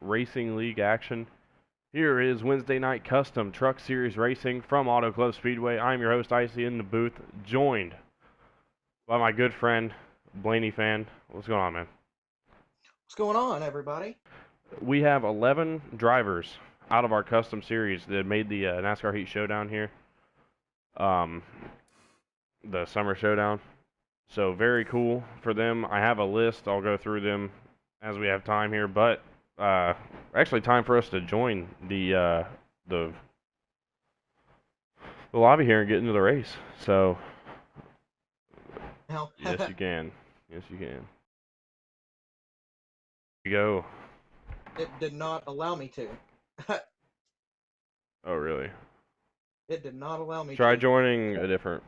Racing League action. Here is Wednesday Night Custom Truck Series Racing from Auto Club Speedway. I'm your host, Icy, in the booth, joined by my good friend, Blaney Fan. What's going on, man? What's going on, everybody? We have 11 drivers out of our custom series that made the NASCAR Heat Showdown here. The Summer Showdown. So very cool for them. I have a list. I'll go through them as we have time here, but actually time for us to join the lobby here and get into the race. So Now, yes, you can. Yes, you can. Here you go. it did not allow me to. Oh, really? It did not allow me Try to. joining a different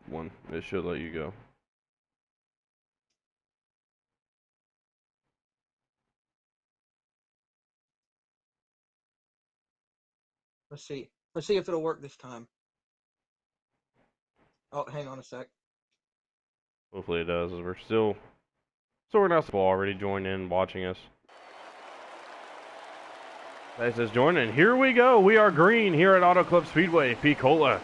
one. It should let you go. Let's see. Let's see if it'll work this time. Oh, hang on a sec. Hopefully it does. As we're still sorting out people already joined in watching us. That says join in. Here we go. We are green here at Auto Club Speedway. Picola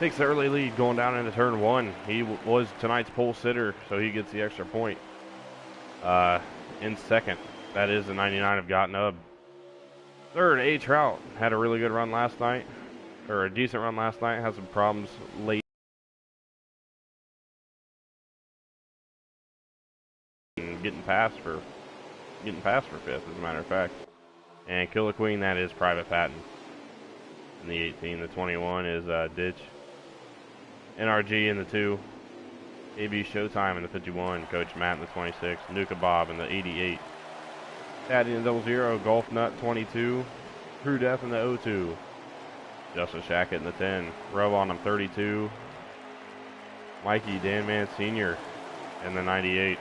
takes the early lead going down into turn one. He was tonight's pole sitter, so he gets the extra point. In second, that is the 99 of Gottenub. Third, A Trout had a really good run last night, or a decent run last night. Had some problems late, and getting past for fifth, as a matter of fact. And Killer Queen, that is Private Patton. In the 18, the 21 is Ditch. NRG in the 2. AB Showtime in the 51. Coach Matt in the 26. Nuka Bob in the 88. Daddy in the 00. Golf Nut 22. Crew Death in the 02. Justin Shackett in the 10. Row on him 32. Mikey Danman Sr. in the 98.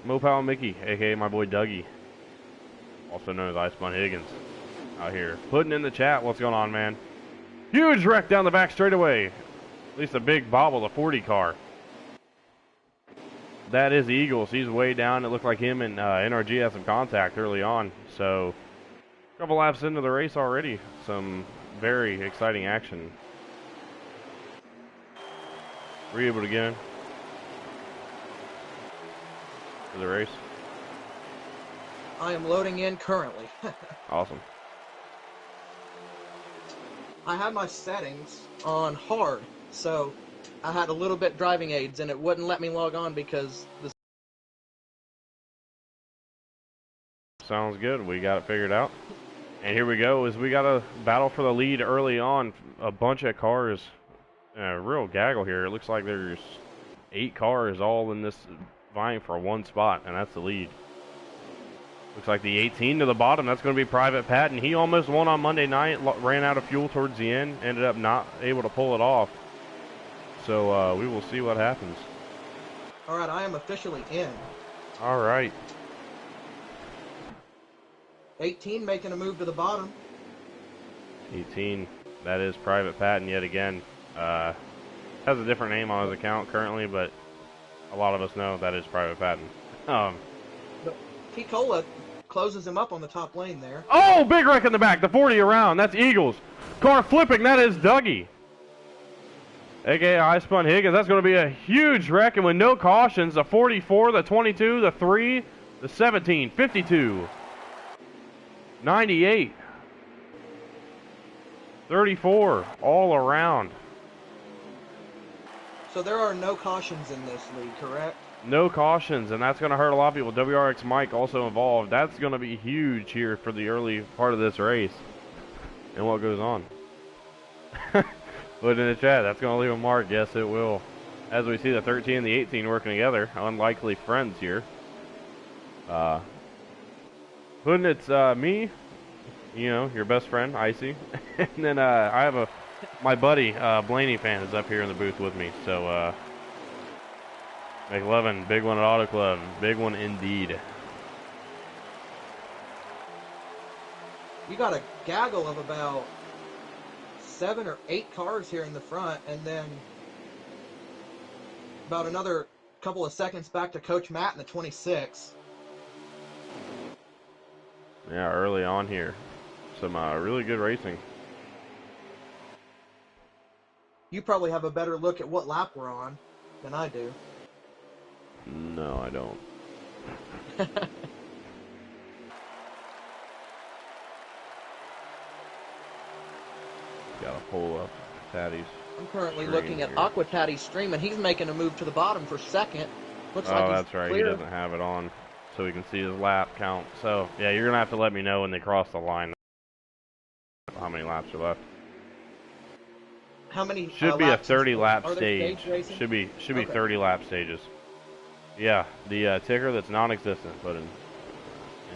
Mopal Mickey, aka my boy Dougie, also known as I Spun Higgins, out here putting in the chat what's going on, man. Huge wreck down the back straightaway. At least a big bobble, the 40 car. That is the Eagles. He's way down. It looked like him and NRG had some contact early on. So, a couple laps into the race already. Some very exciting action. Were you able to get in for the race? I am loading in currently. Awesome. I had my settings on hard, so I had a little bit driving aids, and it wouldn't let me log on because the... Sounds good. We got it figured out. And here we go. We got a battle for the lead early on. A bunch of cars. A real gaggle here. It looks like there's 8 cars all in this vying for one spot, and that's the lead. Looks like the 18 to the bottom. That's going to be Private Patton. He almost won on Monday night. Ran out of fuel towards the end. Ended up not able to pull it off. So we will see what happens. All right, I am officially in. All right. 18 making a move to the bottom. 18. That is Private Patton yet again. Has a different name on his account currently, but a lot of us know that is Private Patton. But Picola closes him up on the top lane there. Oh, big wreck in the back. The 40 around. That's Eagles. Car flipping. That is Dougie, a.k.a. I Spun Higgins. That's going to be a huge wreck, and with no cautions, the 44, the 22, the 3, the 17, 52, 98, 34, all around. So there are no cautions in this league, correct? No cautions, and that's going to hurt a lot of people. WRX Mike also involved. That's going to be huge here for the early part of this race and what goes on. Put in the chat, that's going to leave a mark. Yes, it will. As we see the 13 and the 18 working together, unlikely friends here. Putting it's me, you know, your best friend, Icy. And then I have my buddy, Blaney Fan, is up here in the booth with me. So, McLovin, big one at Auto Club. Big one indeed. You got a gaggle of about 7 or 8 cars here in the front, and then about another couple of seconds back to Coach Matt in the 26. Yeah, early on here. Some really good racing. You probably have a better look at what lap we're on than I do. No, I don't. Gotta pull up Taddy's. I'm currently stream looking at here. Aqua Taddy's stream, and he's making a move to the bottom for second. Looks like Oh, he's that's right. clear. He doesn't have it on, so we can see his lap count. So, yeah, you're gonna have to let me know when they cross the line how many laps are left. How many? Should be a laps 30 lap are there stage. stage racing? Should be Okay. 30 lap stages. Yeah, the ticker that's non-existent, but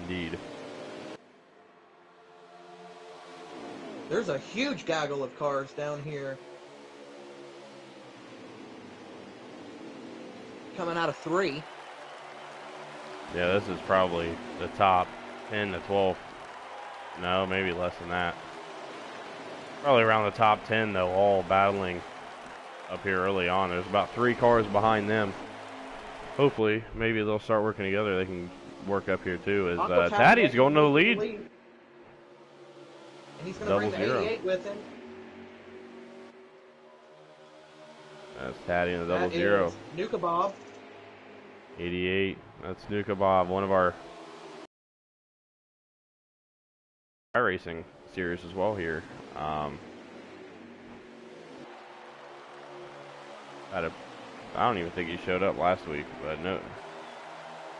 indeed. There's a huge gaggle of cars down here. Coming out of 3. Yeah, this is probably the top 10 to 12. No, maybe less than that. Probably around the top 10, though, all battling up here early on. There's about 3 cars behind them. Hopefully, maybe they'll start working together. They can work up here, too. As Taddy's going to the lead. And he's going to bring the 88 with him. That's Taddy in the double zero. Nuka Bob. 88. That's Nuka Bob, one of our racing series as well here. I don't even think he showed up last week, but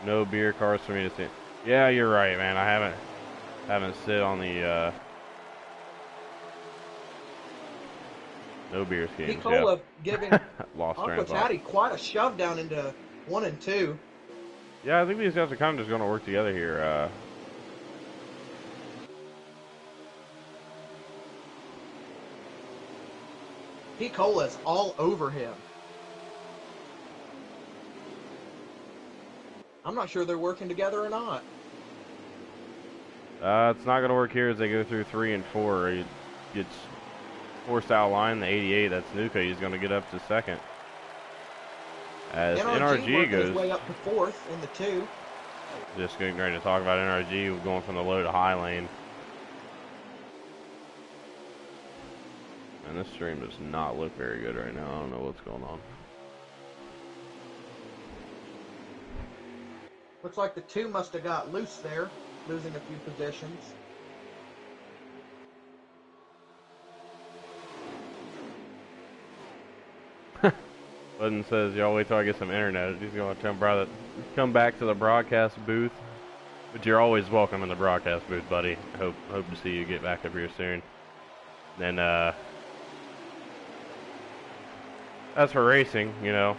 no beer cars for me to see. Yeah, you're right, man. I haven't sit on the no beer schemes. Nicola giving Aqua Taddy quite a shove down into 1 and 2. Yeah, I think these guys are kind of just going to work together here. Picola's all over him. I'm not sure they're working together or not. It's not going to work here as they go through 3 and 4. He gets forced out of line. The 88, that's Nuka. He's going to get up to second. As NRG goes his way up to 4th in the 2. Just getting ready to talk about NRG going from the low to high lane. And this stream does not look very good right now. I don't know what's going on. Looks like the 2 must have got loose there, losing a few positions. Button says, y'all wait till I get some internet. He's going to come back to the broadcast booth. But you're always welcome in the broadcast booth, buddy. Hope to see you get back up here soon. Then, as for racing, you'll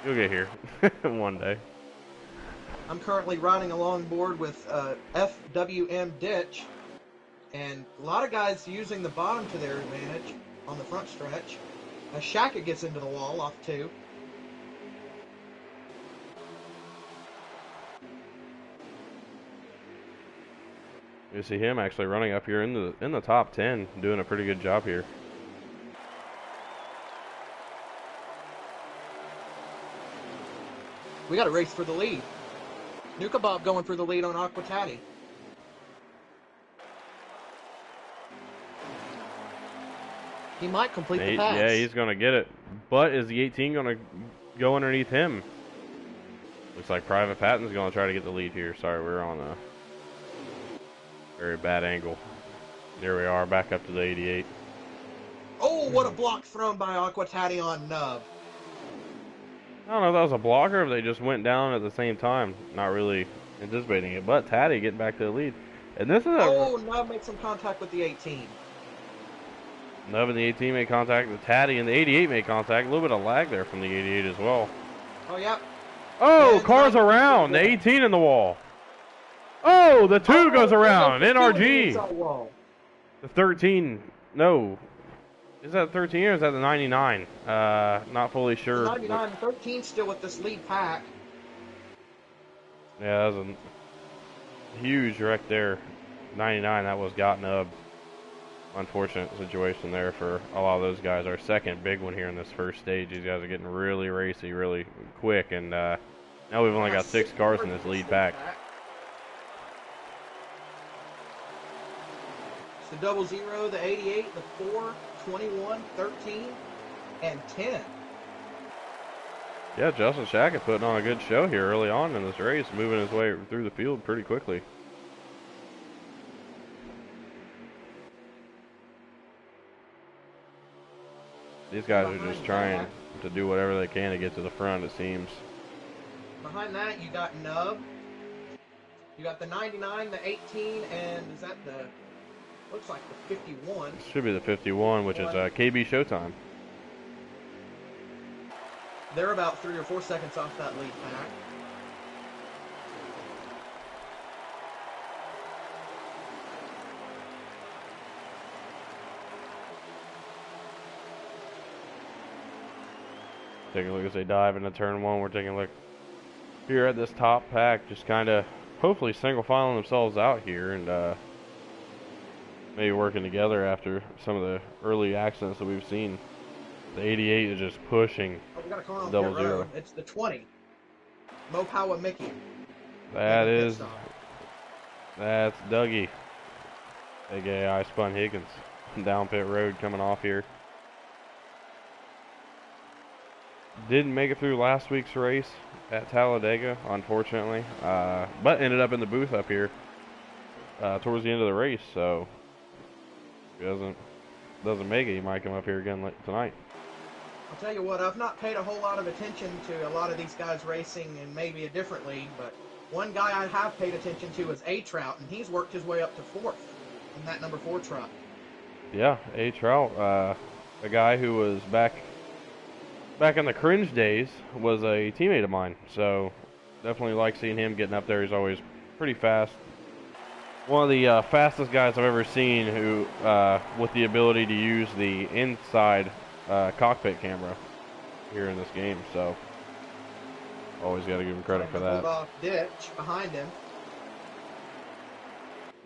get here one day. I'm currently riding along board with FWM Ditch, and a lot of guys using the bottom to their advantage on the front stretch. Shaka gets into the wall off 2. You see him actually running up here in the top 10, doing a pretty good job here. We got a race for the lead. Nuka Bob going for the lead on Aqua Taddy. He might complete the pass. Yeah, he's going to get it. But is the 18 going to go underneath him? Looks like Private Patton's going to try to get the lead here. Sorry, we're on a very bad angle. There we are, back up to the 88. Oh, what a block thrown by Aqua Taddy on Nub. I don't know if that was a blocker or if they just went down at the same time. Not really anticipating it. But Taddy getting back to the lead. And this is Nub makes some contact with the 18. Nub and the 18 made contact with Taddy, and the 88 made contact. A little bit of lag there from the 88 as well. Oh, yeah. Oh, and cars around. The 18 in the wall. Oh, the 2 goes around. NRG. The 13. No. Is that 13 or is that the 99? Not fully sure. The 99 and 13 still with this lead pack. Yeah, that was a huge wreck there. 99, that was got nubbed. Unfortunate situation there for a lot of those guys. Our second big one here in this first stage. These guys are getting really racy, really quick, and Now we've only got 6 cars in this lead pack. It's the 00, the 88, the 4, 21, 13, and 10. Yeah, Justin Shackett putting on a good show here early on in this race, moving his way through the field pretty quickly. These guys are just trying to do whatever they can to get to the front, it seems. Behind that, you got Nub. You got the 99, the 18, and is that the, looks like the 51. Should be the 51, which is KB Showtime. They're about 3 or 4 seconds off that lead pack. Taking a look as they dive into turn 1. We're taking a look here at this top pack, just kind of hopefully single filing themselves out here and maybe working together after some of the early accidents that we've seen. The 88 is just pushing we got a car on double pit zero. Road. It's the 20. Mopawa Mickey. That's Dougie, aka I Spun Higgins, down pit road coming off here. Didn't make it through last week's race at Talladega, unfortunately, but ended up in the booth up here towards the end of the race. So if he doesn't make it, he might come up here again tonight. I'll tell you what, I've not paid a whole lot of attention to a lot of these guys racing in maybe a different league, but one guy I have paid attention to is A-Trout, and he's worked his way up to 4th in that number 4 truck. Yeah, A-Trout, a guy who was back in the cringe days, was a teammate of mine, so definitely like seeing him getting up there. He's always pretty fast. One of the fastest guys I've ever seen who, with the ability to use the inside cockpit camera here in this game, so always got to give him credit for that. Hold off ditch behind him.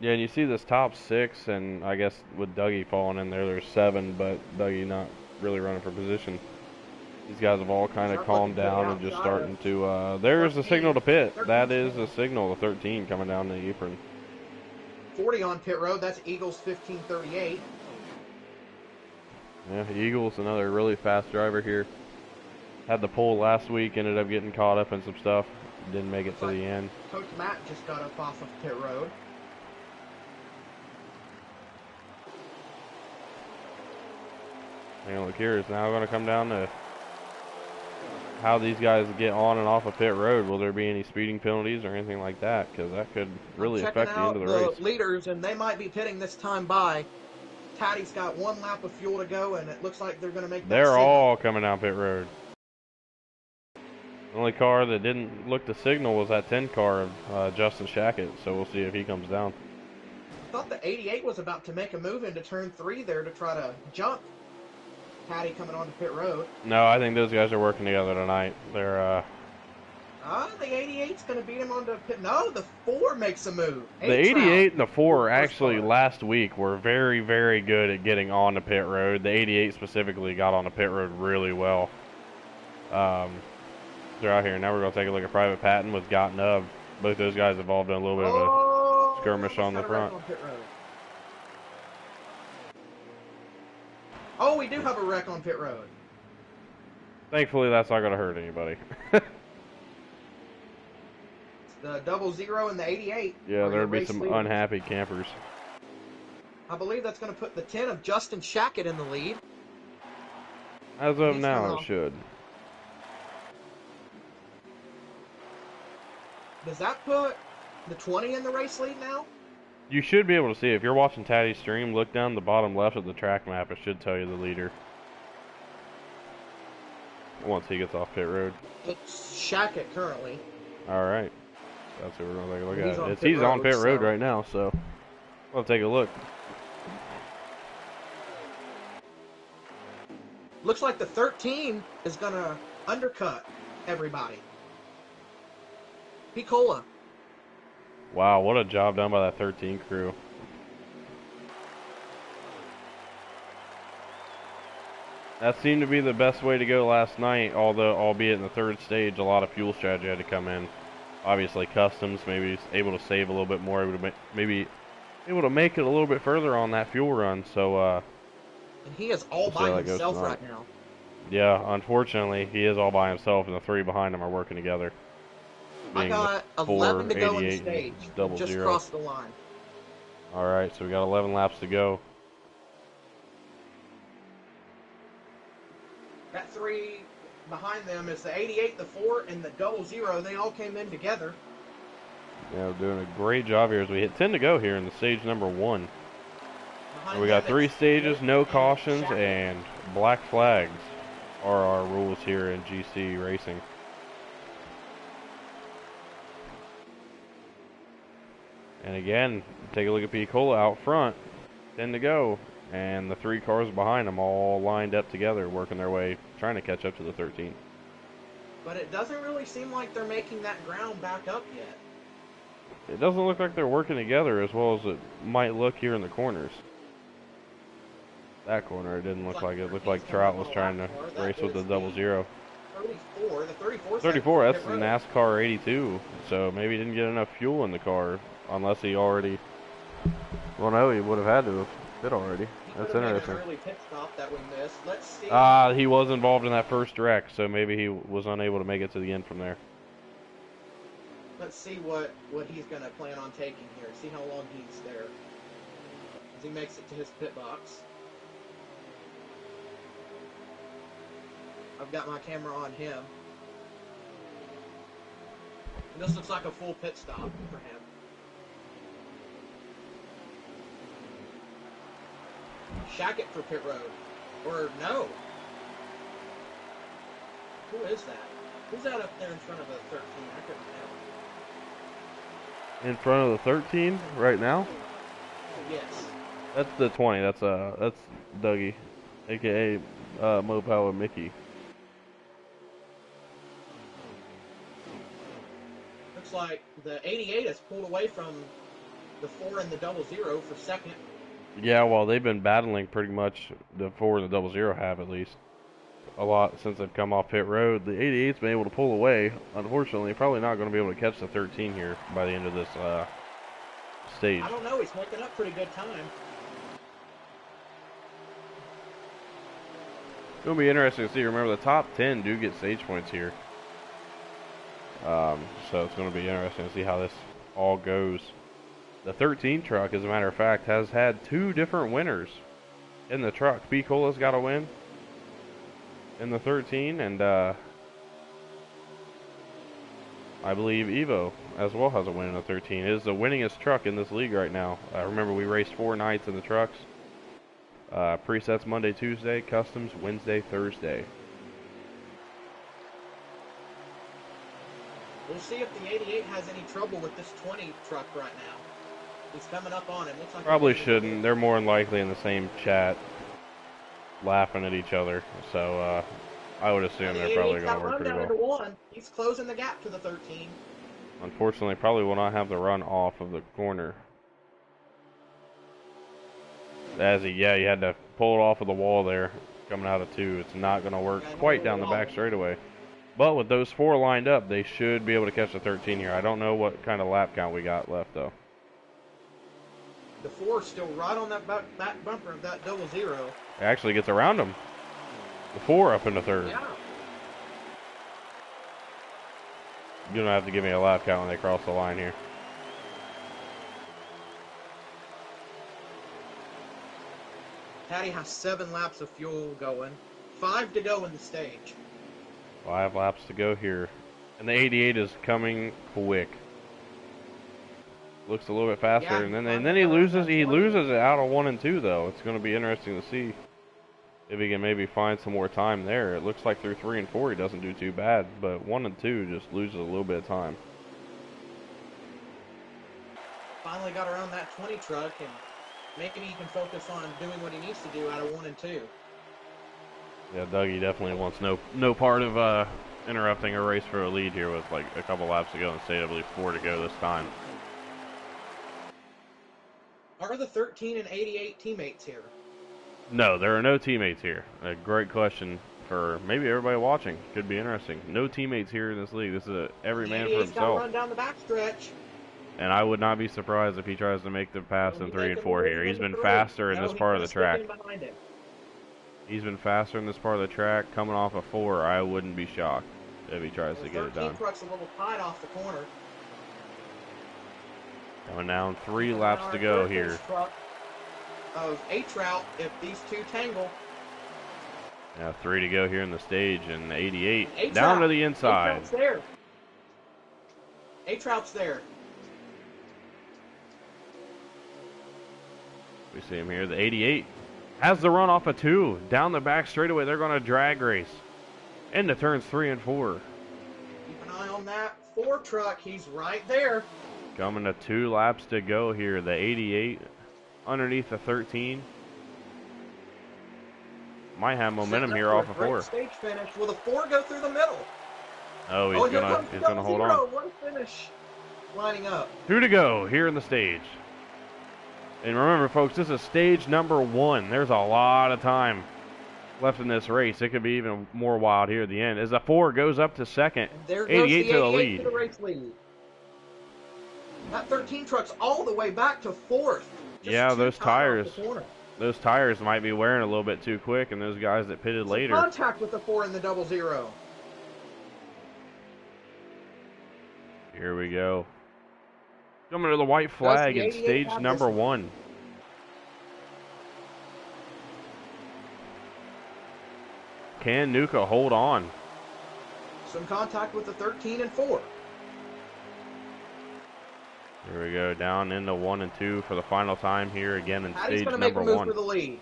Yeah, and you see this top 6, and I guess with Dougie falling in there, there's 7, but Dougie not really running for position. These guys have all kind of calmed down and just starting to, there's the signal to pit. That is the signal, the 13 coming down the apron. 40 on pit road, that's Eagles 1538. Yeah, Eagles, another really fast driver here. Had the pole last week, ended up getting caught up in some stuff. Didn't make it to the end. Coach Matt just got up off of pit road. And look here, is now going to come down to how these guys get on and off of pit road. Will there be any speeding penalties or anything like that? Because that could really affect the end of the race. Leaders, and they might be pitting this time by. Taddy's got 1 lap of fuel to go, and it looks like they're going to make that They're signal. all coming down pit road. The only car that didn't look to signal was that 10 car of Justin Shackett, so we'll see if he comes down. I thought the 88 was about to make a move into turn 3 there to try to jump Taddy coming onto pit road. No, I think those guys are working together tonight. They're the 88's going to beat him onto pit. No, the 4 makes a move. The 88 and the 4 actually last week were very, very good at getting on the pit road. The 88 specifically got on the pit road really well. They're out here. Now we're going to take a look at Private Patton with Got Nub. Both those guys involved in a little bit of a skirmish on the front. Oh, we do have a wreck on pit road. Thankfully, that's not going to hurt anybody. The 00 and the 88. Yeah, there'd be some unhappy campers. I believe that's going to put the 10 of Justin Shackett in the lead. As of now, it should. Does that put the 20 in the race lead now? You should be able to see it. If you're watching Taddy's stream, look down the bottom left of the track map. It should tell you the leader once he gets off pit road. It's Shackett currently. All right. That's what we're going to take a look at. He's on pit road right now, so we'll take a look. Looks like the 13 is going to undercut everybody. Picola. Wow, what a job done by that 13 crew. That seemed to be the best way to go last night, although, albeit in the third stage, a lot of fuel strategy had to come in. Obviously, customs, maybe able to save a little bit more, maybe able to make it a little bit further on that fuel run, so, And he is all we'll see by how that goes himself tonight. right now. Yeah, unfortunately, he is all by himself, and the three behind him are working together. I Being got the 11 to go in the 488 stage. and We double just zero. crossed the line. Alright, so we got 11 laps to go. That three behind them is the 88, the 4, and the double zero. They all came in together. Yeah, we're doing a great job here as we hit 10 to go here in the stage number 1. Behind And we got them, 3 it's stages, Nick no and cautions, Shaq. and black flags are our rules here in GC Racing. And again, take a look at Picola out front, 10 to go, and the 3 cars behind them all lined up together, working their way, trying to catch up to the 13. But it doesn't really seem like they're making that ground back up yet. It doesn't look like they're working together as well as it might look here in the corners. That corner, it didn't look like it. It looked like Trout was trying to race with the double zero. 34, the 34. 34, that's the NASCAR 82, so maybe he didn't get enough fuel in the car, unless he already, well no, he would have had to have fit already. That's interesting. An early pit stop that we missed. Let's see. He was involved in that first wreck, so maybe he was unable to make it to the end from there. Let's see what he's going to plan on taking here. See how long he's there. As he makes it to his pit box. I've got my camera on him. And this looks like a full pit stop for him. Shackett for pit road. Or no. Who is that? Who's that up there in front of the 13? I couldn't tell. In front of the 13 right now? Yes. That's the 20. That's Dougie, aka Mopal and Mickey. Looks like the 88 has pulled away from the 4 and the double zero for second. Yeah, well, they've been battling pretty much, the 4 and the double zero have at least, a lot since they've come off pit road. The 88's been able to pull away. Unfortunately, probably not going to be able to catch the 13 here by the end of this stage. I don't know, he's making up pretty good time. It'll be interesting to see. Remember, the top 10 do get stage points here. So it's going to be interesting to see how this all goes. The 13 truck, as a matter of fact, has had 2 different winners in the truck. Picola's got a win in the 13, and I believe Evo as well has a win in the 13. It is the winningest truck in this league right now. Remember, we raced 4 nights in the trucks. Presets Monday, Tuesday, customs Wednesday, Thursday. We'll see if the 88 has any trouble with this 20 truck right now. He's coming up on him. Looks like Probably shouldn't. They're more than likely in the same chat, laughing at each other. So I would assume they're probably going to work pretty well. One. He's closing the gap to the 13. Unfortunately, probably will not have the run off of the corner. As he had to pull it off of the wall there, coming out of 2. It's not going to work quite down the back straightaway. But with those 4 lined up, they should be able to catch the 13 here. I don't know what kind of lap count we got left, though. The 4 still right on that back bumper of that double zero. It actually gets around him. The 4 up in the 3rd. Yeah. You don't have to give me a lap count when they cross the line here. Patty has 7 laps of fuel going. 5 to go in the stage. 5 laps to go here. And the 88 is coming quick. Looks a little bit faster, and then he loses it out of 1 and 2 though. It's going to be interesting to see if he can maybe find some more time there. It looks like through 3 and 4 he doesn't do too bad, but 1 and 2 just loses a little bit of time. Finally got around that 20 truck, and maybe he can focus on doing what he needs to do out of 1 and 2. Yeah, Dougie definitely wants no part of interrupting a race for a lead here with like a couple laps to go instead of, I believe, 4 to go this time. Are the 13 and 88 teammates here? No, there are no teammates here. A great question for maybe everybody watching. Could be interesting. No teammates here in this league. This is every man for 88's got to himself. run down the backstretch. And I would not be surprised if he tries to make the pass in 3 and 4 here. He's been three. faster in No, this part of the he's gonna track. stick in behind him. He's been faster in this part of the track. Coming off a 4, I wouldn't be shocked if he tries to get it done. Truck's a little tight off the corner. Going down 3 laps to go here. Of A-Trout, if these two tangle. Yeah, 3 to go here in the stage, and 88 A-Trout. down to the inside. A-Trout's there. A-Trout's there. We see him here. The 88 has the run off a 2. Down the back straightaway, they're going to drag race. Into turns 3 and 4. Keep an eye on that 4 truck. He's right there. Coming to 2 laps to go here. The 88 underneath the 13. Might have momentum here off a 4. Stage finish. Will the 4 go through the middle? Oh, he's gonna hold on. What a finish. Lining up. 2 to go here in the stage. And remember, folks, this is stage number 1. There's a lot of time left in this race. It could be even more wild here at the end. As the 4 goes up to second, And there 88 goes to the lead. To the race lead. That 13 truck's all the way back to 4th. Yeah, those tires might be wearing a little bit too quick, and those guys that pitted later. Contact with the 4 in the 00. Here we go. Coming to the white flag in stage number 1. Can Nuka hold on? Some contact with the 13 and 4. Here we go, down into 1 and 2 for the final time here again in stage number 1. Make a move for the lead.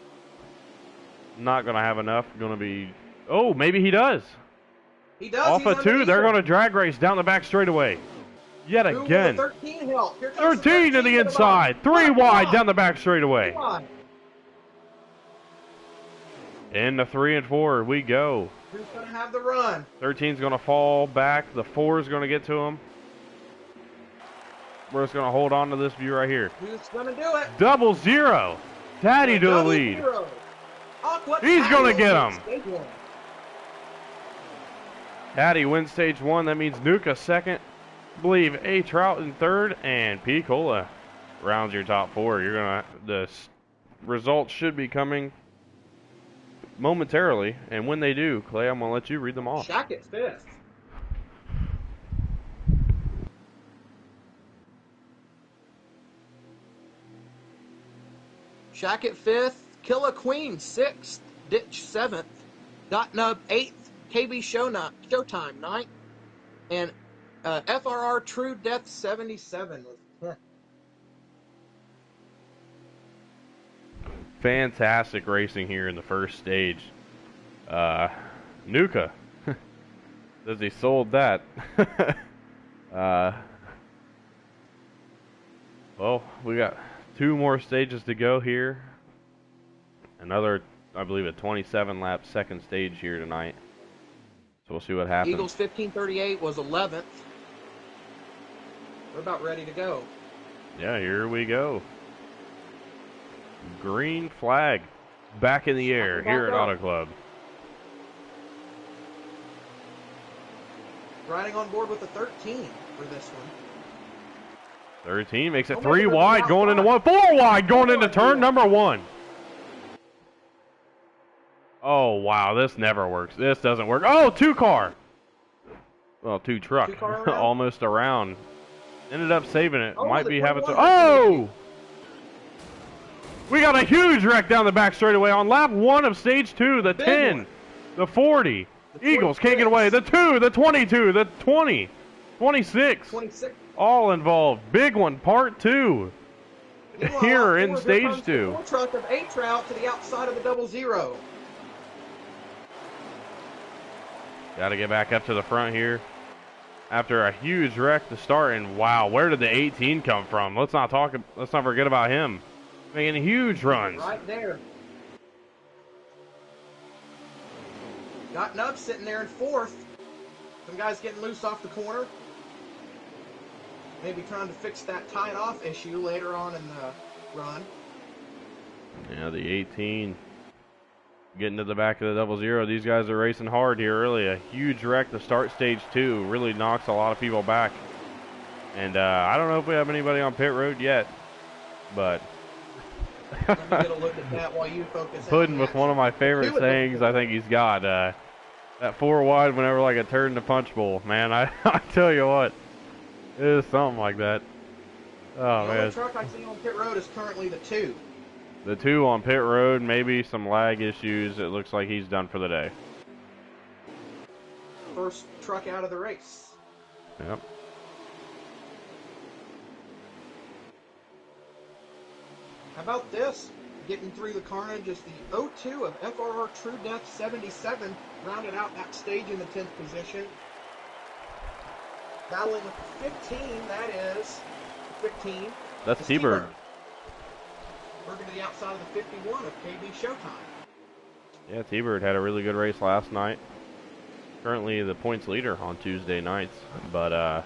Not going to have enough. Going to be... Oh, maybe he does. He does. Off a 2, they're going to drag race down the back straightaway. Yet again. 13 help. Here 13 to the inside. 3 wide down the back straightaway. Into 3 and 4 we go. Who's going to have the run? 13's going to fall back. The 4 is going to get to him. We're just going to hold on to this view right here. Who's going to do it? 00. Daddy to the lead. He's going to get him. Daddy wins stage 1. That means Nuka second. I believe A Trout in third, and P Cola rounds your top 4. The results should be coming momentarily, and when they do, Clay, I'm gonna let you read them off. Shackett 5th. Shackett 5th, Killa Queen 6th, Ditch 7th, Dot Nub 8th, KB Showtime 9th, and FRR True Death 77. Fantastic racing here in the first stage. Nuka says he sold that. Well, we got 2 more stages to go here. Another, I believe, a 27-lap second stage here tonight. So we'll see what happens. Eagles 1538 was 11th. We're about ready to go. Yeah, here we go. Green flag back in the air here at Auto Club. Riding on board with the 13 for this one. 13 makes it 3 wide going into 1. 4 wide going into turn number 1. Oh, wow, this never works. This doesn't work. Oh, 2 car. Well, 2 truck. Almost around. Ended up saving it. Might be having to... Oh! We got a huge wreck down the back straightaway on lap 1 of stage 2. The 10, the 40. Eagles can't get away. The 2, the 22, the 20, 26. All involved. Big one, part 2. Here in stage 2. The truck of A-Trout to the outside of the 00. Got to get back up to the front here. After a huge wreck to start, and wow, where did the 18 come from? Let's not forget about him. Making huge runs. Right there. Got Nub sitting there in 4th. Some guys getting loose off the corner. Maybe trying to fix that tied off issue later on in the run. Yeah, the 18 Getting to the back of the 00. These guys are racing hard here early. A huge wreck to start stage 2. Really knocks a lot of people back. And I don't know if we have anybody on pit road yet, but Let me get a look at that while you focus Puddin' on with that. one of my favorite sayings I think he's got. That 4 wide whenever like a turn in the punch bowl. Man, I tell you what, it is something like that. Oh, the man. only truck I see on pit road is currently the 2. The 2 on pit road, maybe some lag issues. It looks like he's done for the day. First truck out of the race. Yep. How about this? Getting through the carnage is the 02 of FRR True Death 77, rounded out that stage in the 10th position. Battling with the 15, that is 15. That's T-Bird. Working to the outside of the 51 of KB Showtime. Yeah, T-Bird had a really good race last night. Currently the points leader on Tuesday nights, but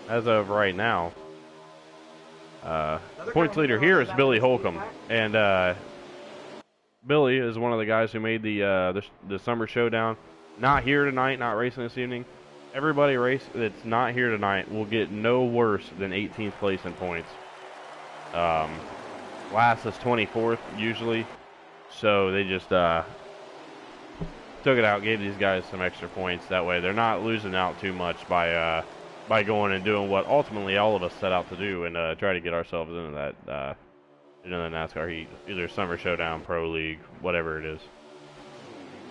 as of right now, points leader here is Billy Holcomb, and Billy is one of the guys who made the summer showdown. Not here tonight, not racing this evening. Everybody that's not here tonight will get no worse than 18th place in points. Last is 24th usually, so they just took it out, gave these guys some extra points. That way they're not losing out too much by going and doing what ultimately all of us set out to do and try to get ourselves into that into the NASCAR heat, either Summer Showdown, Pro League, whatever it is.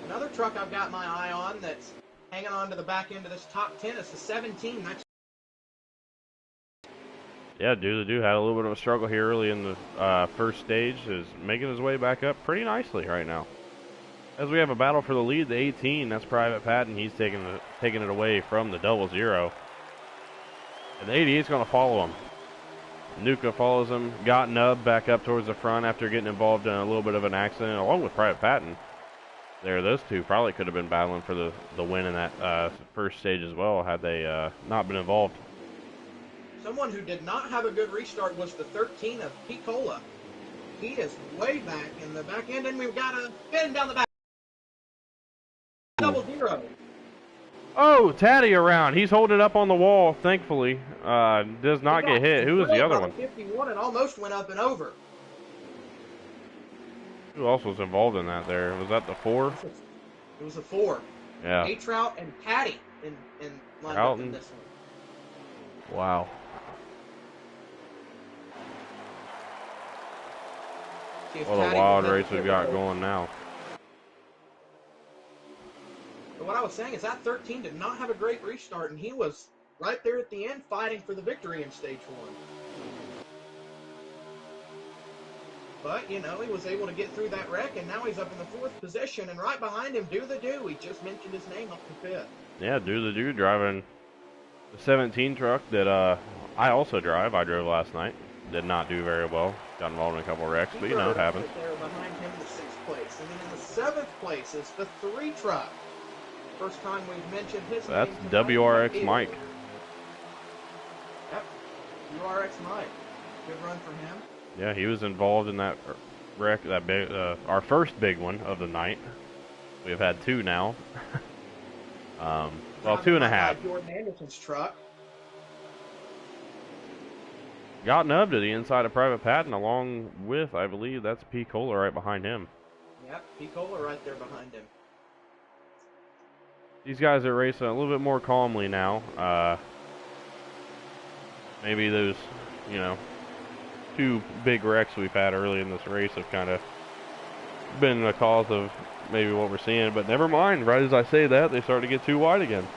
Another truck I've got my eye on that's hanging on to the back end of this top 10 is the 17. That's Yeah, Do had a little bit of a struggle here early in the first stage, is making his way back up pretty nicely right now. As we have a battle for the lead, the 18, that's Private Patton. He's taking it away from the 00. And the 88 is going to follow him. Nuka follows him, got Nub back up towards the front after getting involved in a little bit of an accident, along with Private Patton. Those two probably could have been battling for the win in that first stage as well, had they not been involved. someone who did not have a good restart was the 13 of Picola. He is way back in the back end, and we've got a spin down the back. 00. Oh, Taddy around. He's holding up on the wall, thankfully. Does not get hit. Who was the other one? 51 and almost went up and over. Who else was involved in that there? Was that the 4? It was a 4. Yeah. A-Trout and Patty in lined up in this one. Wow. What a wild race we've got going now. But what I was saying is that 13 did not have a great restart, and he was right there at the end fighting for the victory in stage 1. But, you know, he was able to get through that wreck, and now he's up in the 4th position, and right behind him, Do the Do. We just mentioned his name up to 5th. Yeah, Do the Do driving the 17 truck that I also drive. I drove last night. Did not do very well. Got involved in a couple of wrecks, but you know, it happens. There behind him in the 6th place. And then in the 7th place is the 3 truck. First time we've mentioned his name. That's WRX Mike. Yep, WRX Mike. Good run for him. Yeah, he was involved in that wreck, that big, our first big one of the night. We've had 2 now. Well, 2.5. Jordan Anderson's truck. Got Nub to the inside of Private Patton, along with, I believe, that's P. Cola right behind him. Yep, P. Cola right there behind him. These guys are racing a little bit more calmly now. Maybe those, you know, 2 big wrecks we've had early in this race have kind of been the cause of maybe what we're seeing. But never mind, right as I say that, they start to get too wide again.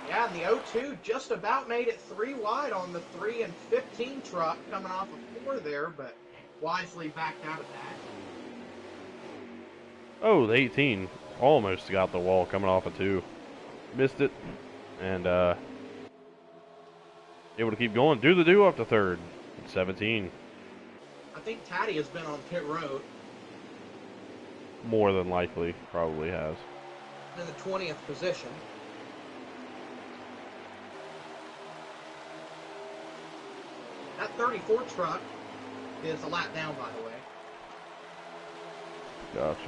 Yeah, and the 02 just about made it 3 wide on the 3 and 15 truck coming off of 4 there, but wisely backed out of that. Oh, the 18 almost got the wall coming off of 2. Missed it, and able to keep going. Do the Do up to 3rd. 17. I think Taddy has been on pit road. More than likely, probably has. In the 20th position. That 34 truck is a lap down, by the way. Gotcha.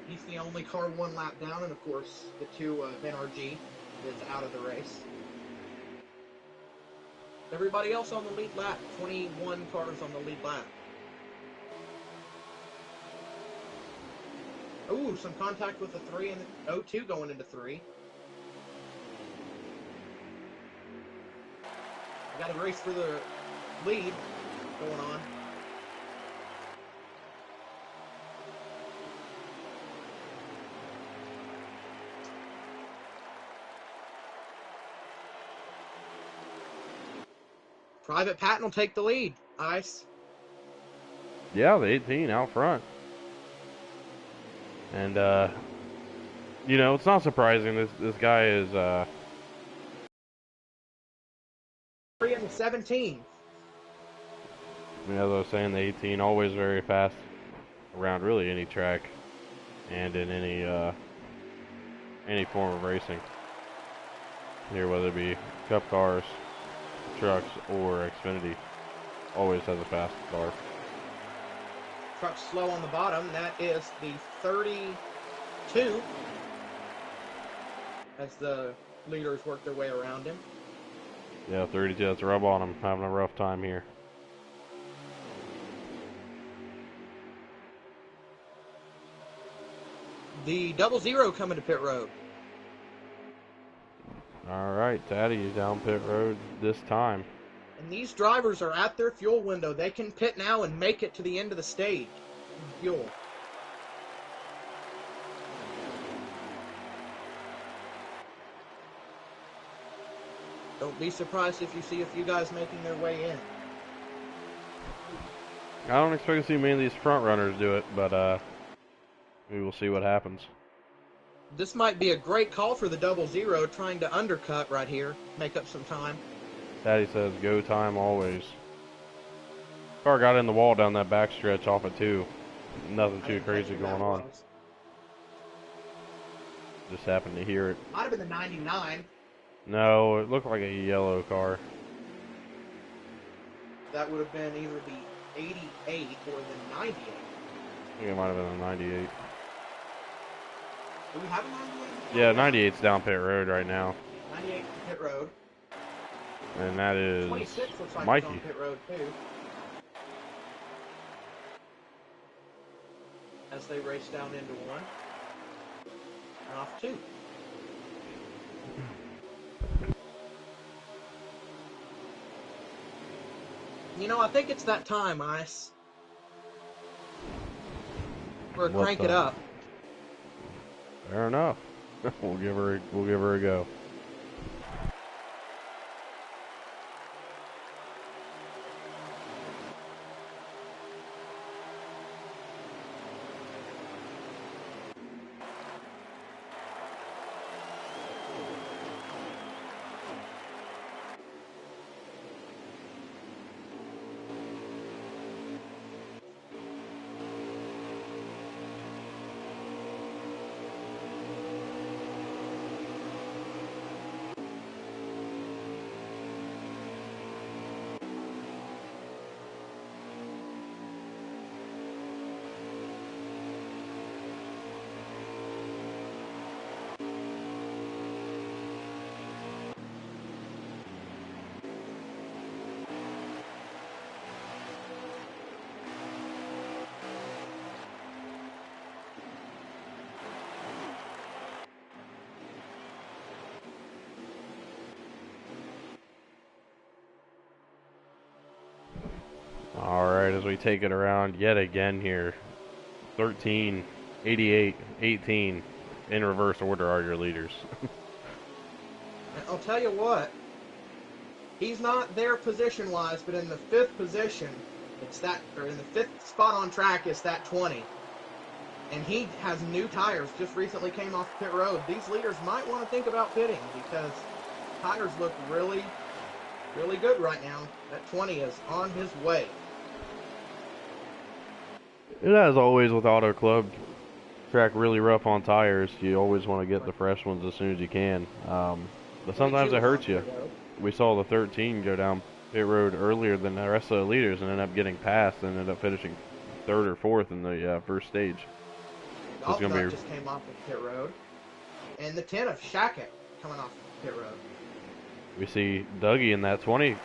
He's the only car one lap down, and of course, the two NRG is out of the race. Everybody else on the lead lap, 21 cars on the lead lap. Ooh, some contact with the 3 and the 02 going into 3. Got a race for the lead going on. Private Patton will take the lead. Ice. Yeah, the 18 out front. And, you know, it's not surprising. This guy is, 3 and 17. as I was saying, the 18 always very fast around really any track and in any form of racing. Here, whether it be Cup cars, trucks, or Xfinity, always has a fast car. Truck's slow on the bottom. That is the 32 as the leaders work their way around him. Yeah, 32, that's a rub on him. Having a rough time here. The 00 coming to pit road. All right, Taddy is down pit road this time. And these drivers are at their fuel window. They can pit now and make it to the end of the stage. Fuel. Don't be surprised if you see a few guys making their way in. I don't expect to see many of these front runners do it, but we will see what happens. This might be a great call for the 00 trying to undercut right here, make up some time. Daddy says go time always. Car got in the wall down that back stretch off of 2. Nothing too crazy going on. Just happened to hear it. Might have been the 99. No, it looked like a yellow car. That would have been either the 88 or the 98. I think it might have been a 98. Do we have a 98? Yeah, 98's down pit road right now. 98 pit road. And that is 26 looks like Mikey. he's on pit road too. As they race down into 1. And off 2. You know, I think it's that time, Ice. Or crank it up. Fair enough. We'll give her a go. Alright, as we take it around yet again here. 13, 88, 18. In reverse order are your leaders. I'll tell you what. He's not there position-wise, but in the 5th position, it's that, or in the 5th spot on track is that 20. And he has new tires, just recently came off pit road. These leaders might want to think about pitting because tires look really, really good right now. That 20 is on his way. It as always with Auto Club, track really rough on tires. You always want to get the fresh ones as soon as you can. But sometimes it hurts you. We saw the 13 go down pit road earlier than the rest of the leaders and ended up getting passed and ended up finishing third or fourth in the first stage. So it's Golf going to Nut be... just came off of pit road. And the 10 of Shackett coming off pit road. We see Dougie in that 20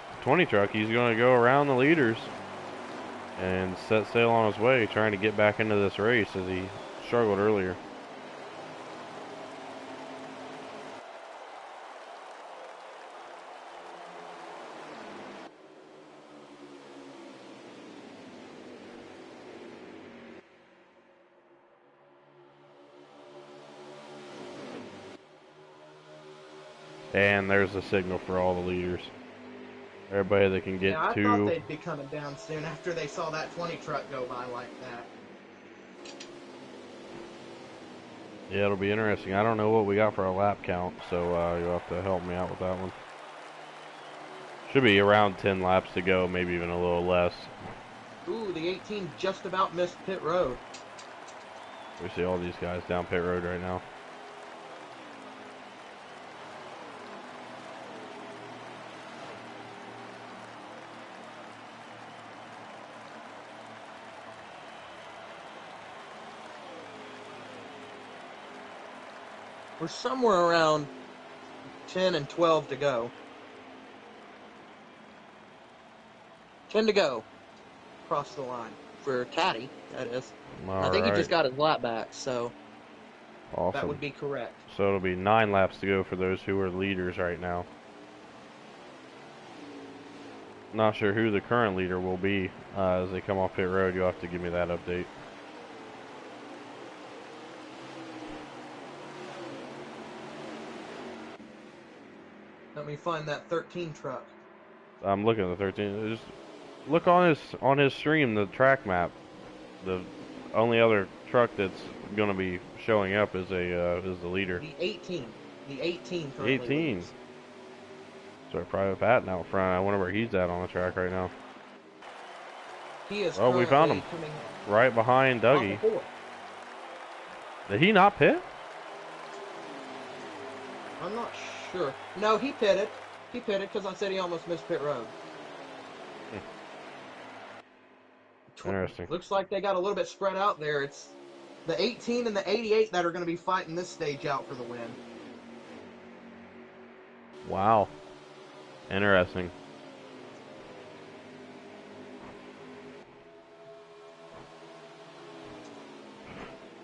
truck. He's going to go around the leaders and set sail on his way, trying to get back into this race as he struggled earlier. And there's the signal for all the leaders. Everybody that can get yeah, I to... thought they'd be coming down soon after they saw that 20 truck go by like that. Yeah, it'll be interesting. I don't know what we got for a lap count, so you'll have to help me out with that one. Should be around 10 laps to go, maybe even a little less. Ooh, the 18 just about missed pit road. We see all these guys down pit road right now. We're somewhere around 10 and 12 to go. 10 to go. Across the line. For Caddy, that is. I think he just got his lap back, so awesome. That would be correct. So it'll be 9 laps to go for those who are leaders right now. Not sure who the current leader will be as they come off pit road. You'll have to give me that update. Let me find that 13 truck. I'm looking at the 13. Just look on his stream, the track map. The only other truck that's going to be showing up is the leader. The 18. The 18 currently 18. leads. So Private Patton out front. I wonder where he's at on the track right now. He is Oh, we found him. coming Right behind Dougie. Did he not pit? I'm not sure. No, he pitted. He pitted because I said he almost missed pit road. Interesting. Looks like they got a little bit spread out there. It's the 18 and the 88 that are going to be fighting this stage out for the win. Wow. Interesting.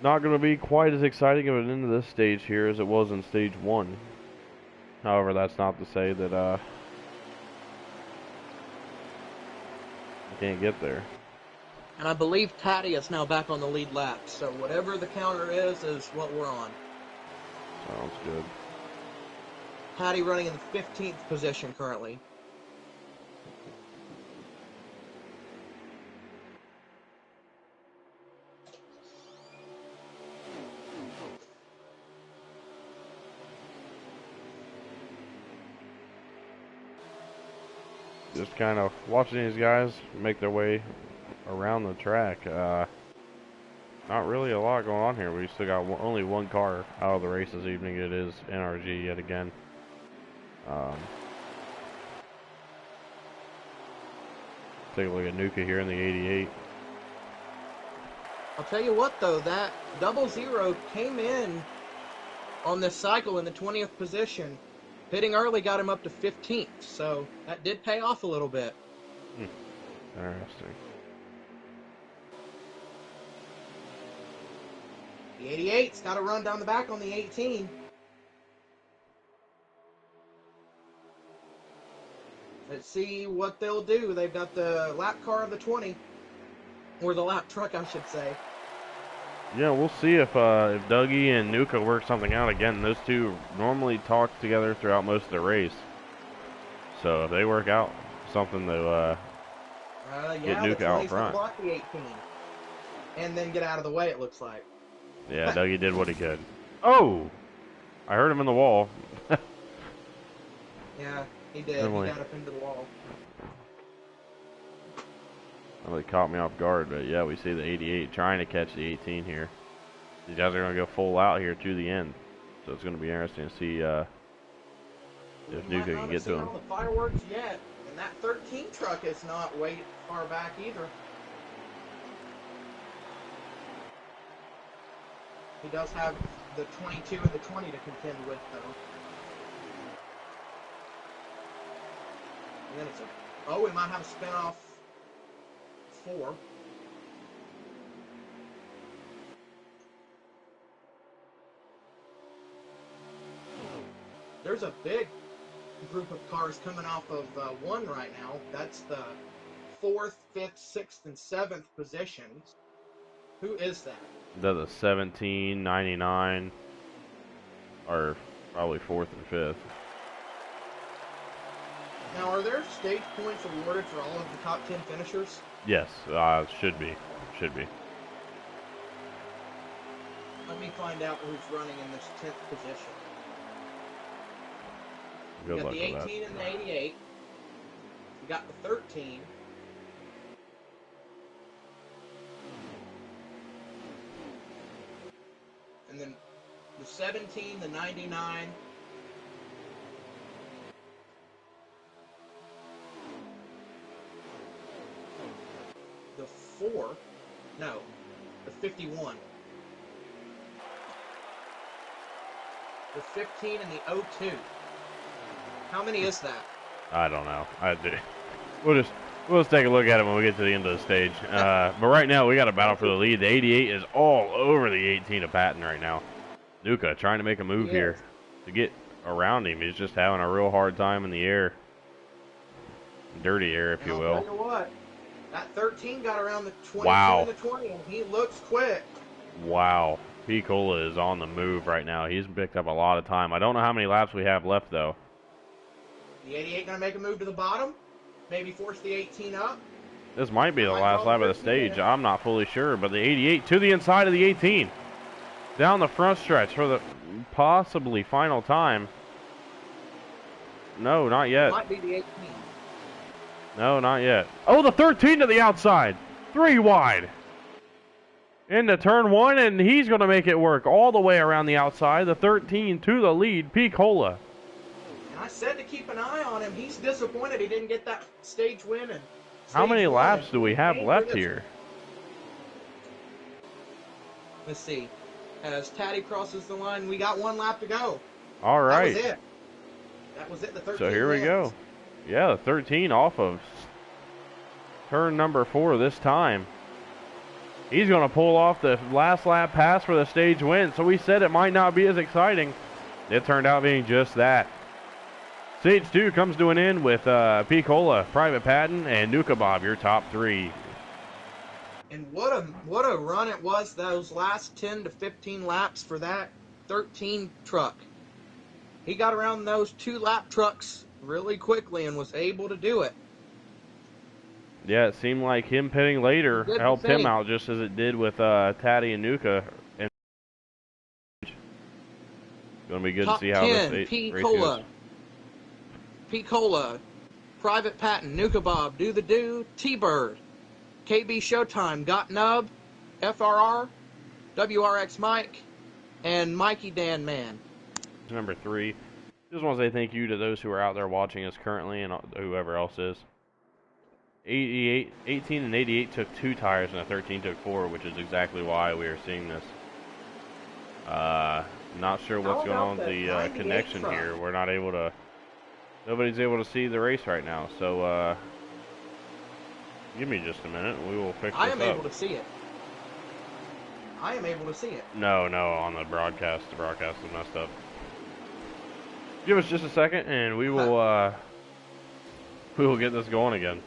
Not going to be quite as exciting of an end to this stage here as it was in stage 1. However, that's not to say that I can't get there. And I believe Taddy is now back on the lead lap, so whatever the counter is what we're on. Sounds good. Taddy running in the 15th position currently. Just kind of watching these guys make their way around the track. Not really a lot going on here. We still got only one car out of the race this evening. It is NRG yet again. Take a look at Nuka here in the 88. I'll tell you what though, that 00 came in on this cycle in the 20th position. Pitting early got him up to 15th, so that did pay off a little bit. Interesting. The 88's got to run down the back on the 18. Let's see what they'll do. They've got the lap car of the 20, or the lap truck, I should say. Yeah, we'll see if Dougie and Nuka work something out again. Those two normally talk together throughout most of the race. So if they work out something to get Nuka out front. Block the 18, and then get out of the way, it looks like. Yeah, Dougie did what he could. Oh! I heard him in the wall. Yeah, he did. He got up into the wall. That really caught me off guard, but yeah, we see the 88 trying to catch the 18 here. These guys are going to go full out here to the end. So it's going to be interesting to see if Nuka can get to him. The fireworks yet, And that 13 truck is not way far back either. He does have the 22 and the 20 to contend with, though. And then it's a... Oh, we might have a spin-off 4. There's a big group of cars coming off of 1 right now. That's the 4th, 5th, 6th, and 7th positions. Who is that? The 17, 99, or probably 4th and 5th. Now, are there stage points awarded for all of the top 10 finishers? Yes, should be. Should be. Let me find out who's running in this 10th position. Good We got luck the with 18 that. and the 88. We got the 13. And then the 17, the 99. The 4. No, the 51. The 15 and the 02. How many is that? I don't know. We'll just take a look at it when we get to the end of the stage. But right now we got a battle for the lead. The 88 is all over the 18 of Patton right now. Nuka trying to make a move here to get around him. He's just having a real hard time in the air. Dirty air, if you will. I'll tell you what, that 13 got around the 22 Wow. and the 20, and he looks quick. Wow. Picola is on the move right now. He's picked up a lot of time. I don't know how many laps we have left, though. The 88 going to make a move to the bottom, maybe force the 18 up. This might be the last lap of the stage. I'm not fully sure, but the 88 to the inside of the 18. Down the front stretch for the possibly final time. No, not yet. Might be the 18. No, not yet. Oh, the 13 to the outside. 3 wide. Into turn 1, and he's going to make it work all the way around the outside. The 13 to the lead, Picola. And I said to keep an eye on him. He's disappointed he didn't get that stage win. And How many stage laps one. do we have left here? Let's see. As Taddy crosses the line, we got 1 lap to go. All right. That was it. That was it. The 13 So here we wins. go. Yeah, the 13 off of turn number 4 this time. He's going to pull off the last lap pass for the stage win. So we said it might not be as exciting. It turned out being just that. Stage 2 comes to an end with Picola, Private Patton, and Nuka Bob, your top 3. And what a run it was, those last 10 to 15 laps for that 13 truck. He got around those 2 lap trucks really quickly and was able to do it. Yeah, it seemed like him pitting later Good helped thing. him out just as it did with Taddy and Nuka. And going to be good Top to see how 10, this P. race Cola. goes. P. Cola, Private Patton, Nuka Bob, Do the Do, T-Bird, KB Showtime, Got Nub, FRR, WRX Mike, and Mikey Dan Man. Number 3. Just want to say thank you to those who are out there watching us currently and whoever else is. 18 and 88 took 2 tires and the 13 took 4, which is exactly why we are seeing this. Not sure what's going on with the connection truck? here. We're not able to, nobody's able to see the race right now. So give me just a minute. We will fix this I am up. able to see it. I am able to see it. No, on the broadcast is messed up. Give us just a second and we will get this going again.